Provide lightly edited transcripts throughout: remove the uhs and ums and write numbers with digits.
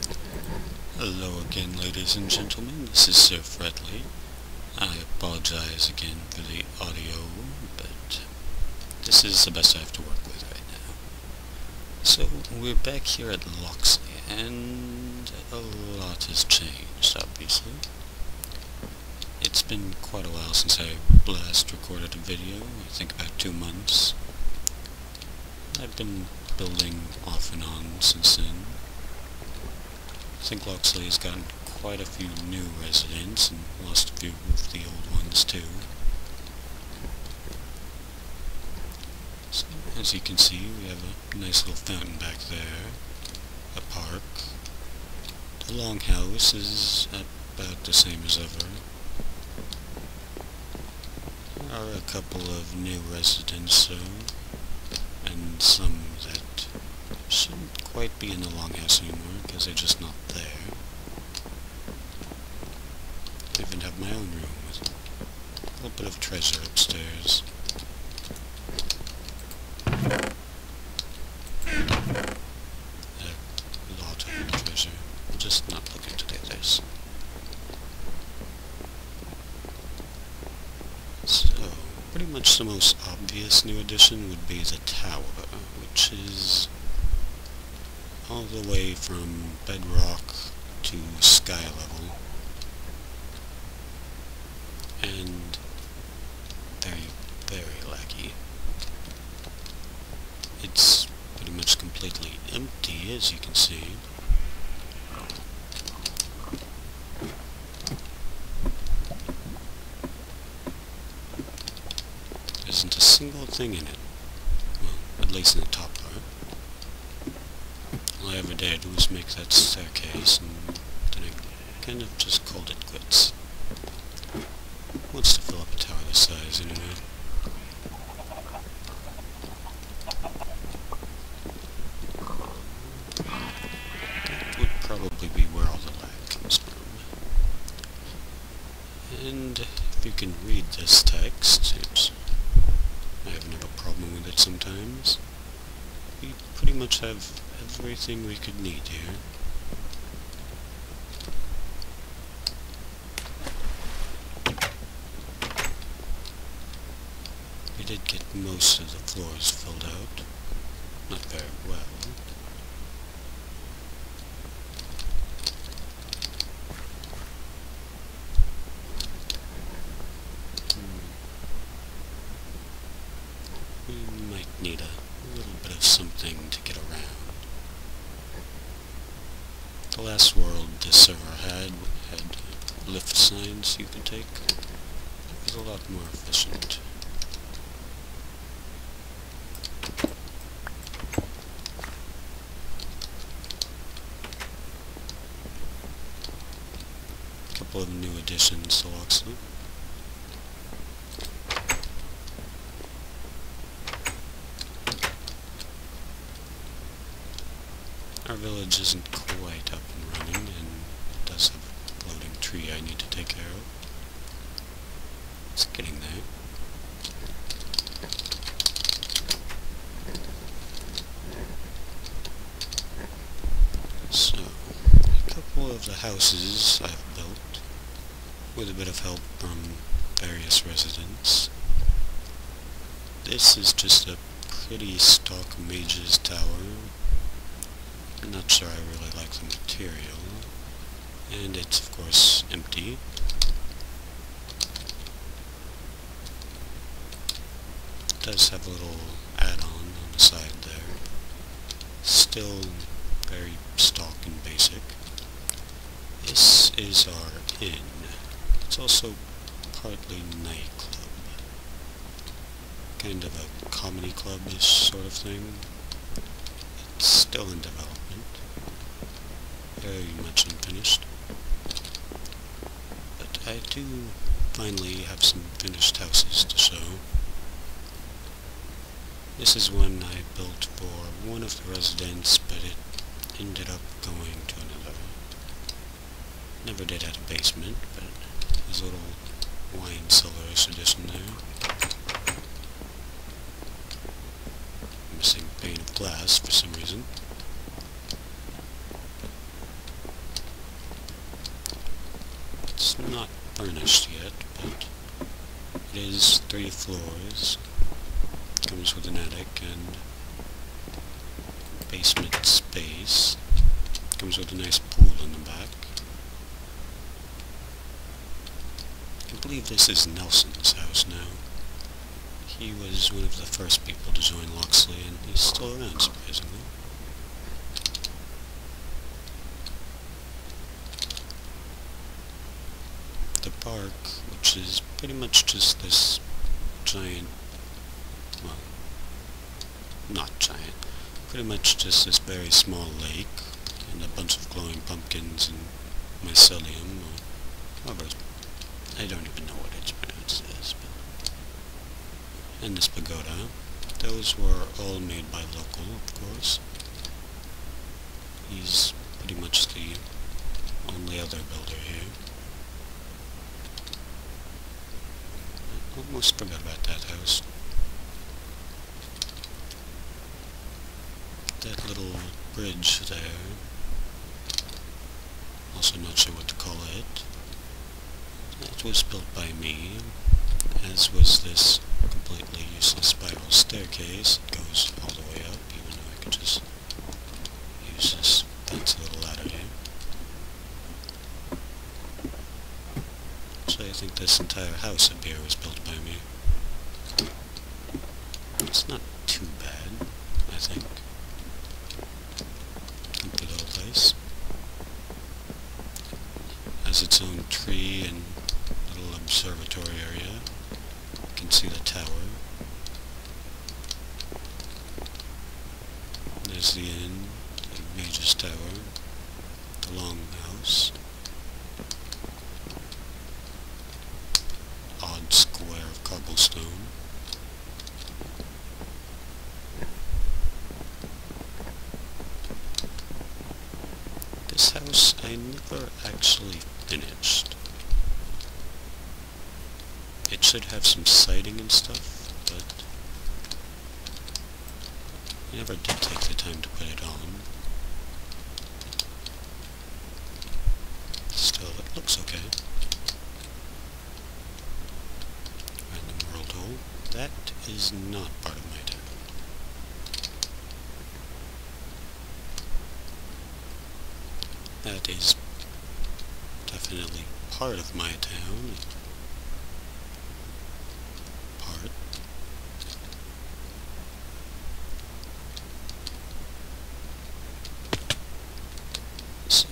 Hello again, ladies and gentlemen, this is Sir Fredley. I apologize again for the audio, but this is the best I have to work with right now. So, we're back here at Locksley, and a lot has changed, obviously. It's been quite a while since I last recorded a video, I think about 2 months. I've been building off and on since then. I think Locksley has gotten quite a few new residents and lost a few of the old ones too. So, as you can see, we have a nice little fountain back there, a park. The longhouse is about the same as ever. There are a couple of new residents though, and some that shouldn't quite be in the longhouse anymore because they're just not there. I even have my own room with a little bit of treasure upstairs. A lot of treasure. We'll just not look into the others. So, pretty much the most obvious new addition would be the tower, which is all the way from bedrock to sky level, and very, very laggy. It's pretty much completely empty, as you can see. There isn't a single thing in it, well, at least in the top part. All I ever did was make that staircase, and then I kind of just called it quits. Who wants to fill up a tower this size, anyway? That would probably be where all the lag comes from. And if you can read this text, oops, I have no problem with it sometimes. We pretty much have everything we could need here. We did get most of the floors filled out. Not very well. We might need a little bit of something to get around. The last world this server had lift signs you could take. It was a lot more efficient. A couple of new additions to Locksley. Our village isn't quite up and running, and it does have a floating tree I need to take care of. It's getting there. So, a couple of the houses I've built, with a bit of help from various residents. This is just a pretty stock mage's tower. I'm not sure I really like the material, and it's of course empty. It does have a little add-on on the side there. Still very stock and basic. This is our inn. It's also partly nightclub. Kind of a comedy club-ish sort of thing. It's still in development. Very much unfinished. But I do finally have some finished houses to show. This is one I built for one of the residents, but it ended up going to another. Never did have a basement, but there's a little wine cellar-ish addition there. Missing pane of glass for some reason. It's not furnished yet, but it is 3 floors. Comes with an attic and basement space. Comes with a nice pool in the back. I believe this is Nelson's house now. He was one of the first people to join Locksley, and he's still around, surprisingly. The park, which is pretty much just this giant, well, not giant, pretty much just this very small lake, and a bunch of glowing pumpkins and mycelium, or however, I don't even know what it's pronounced as, but, and this pagoda. Those were all made by Local, of course. He's pretty much the only other builder here. I almost forgot about that house. That little bridge there. Also not sure what to call it. That was built by me, as was this completely useless spiral staircase. It goes all the way up, even though I could just use this fancy little ladder here. So I think this entire house up here was built by me. It's not too bad, I think. Comfy little place. Has its own tree and little observatory area. You can see the tower. There's the inn, the Mage's Tower, the Longhouse. Odd square of cobblestone. This house I never actually finished. It should have some siding and stuff, but I never did take the time to put it on. Still, it looks okay. Random world hole. That is not part of my town. That is definitely part of my town. Part. So,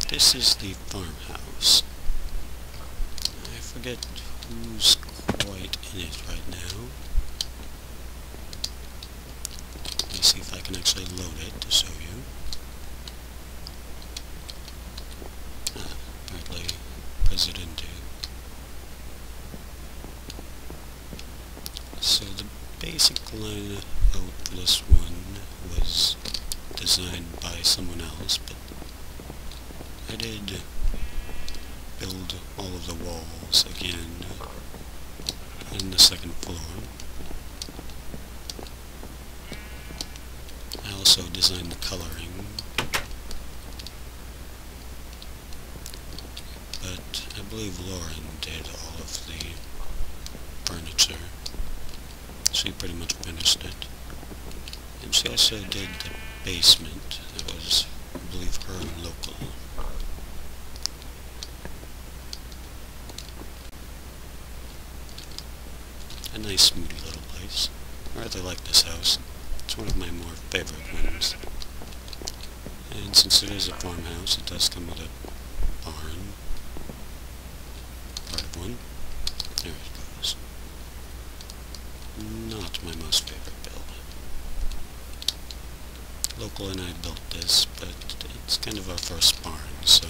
this is the farmhouse. I forget who's quite in it right now. Let me see if I can actually load it to show you. Apparently, Presidente. So the basic line out for this one was designed by someone else, but I did build all of the walls again in the second floor. I also designed the coloring, but I believe Lauren did all of the furniture. She pretty much finished it. And she also did the basement. That was, I believe, her and Local. A nice, moody little place. I rather like this house. It's one of my more favorite ones. And since it is a farmhouse, it does come with a barn. Part of one. There it goes. Not my most favorite build. Local and I built this, but it's kind of our first barn, so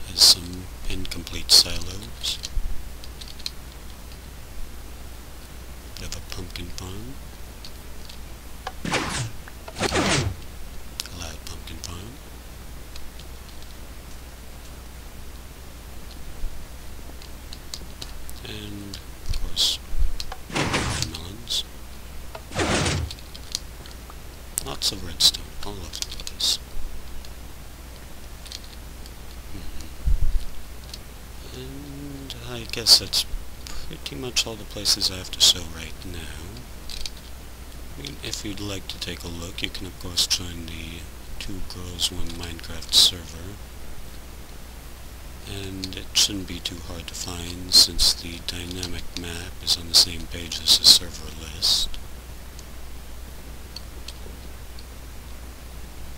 has some incomplete silos. Bit of a pumpkin farm. A loud pumpkin farm. And, of course, melons. Lots of redstone all over the place. And I guess that's pretty much all the places I have to show right now. I mean, if you'd like to take a look, you can of course join the 2 Girls 1 Minecraft server. And it shouldn't be too hard to find since the dynamic map is on the same page as the server list.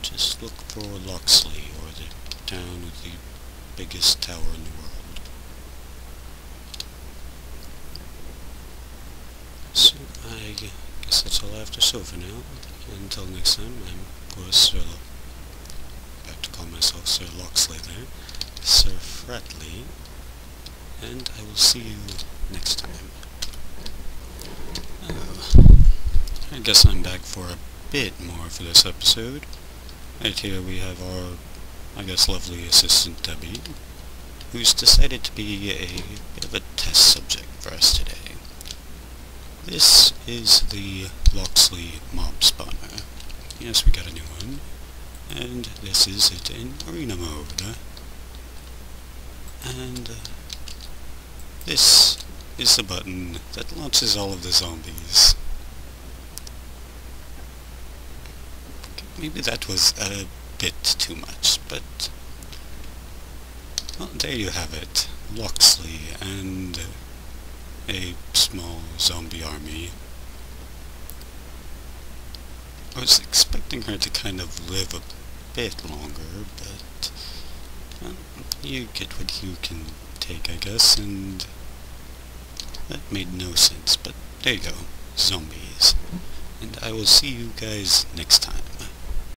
Just look for Locksley, or the town with the biggest tower in the world. So I guess that's all I have to show for now. Until next time, I'm of course back to call myself Sir Locksley there. Sir Fretley, and I will see you next time. I guess I'm back for a bit more for this episode. Right here we have our, I guess, lovely assistant Debbie, who's decided to be a bit of a test subject for us today. This is the Locksley mob spawner. Yes, we got a new one. And this is it in arena mode. And this is the button that launches all of the zombies. Maybe that was a bit too much, but well, there you have it. Locksley and a small zombie army. I was expecting her to kind of live a bit longer, but well, you get what you can take, I guess, and that made no sense, but there you go, zombies. And I will see you guys next time.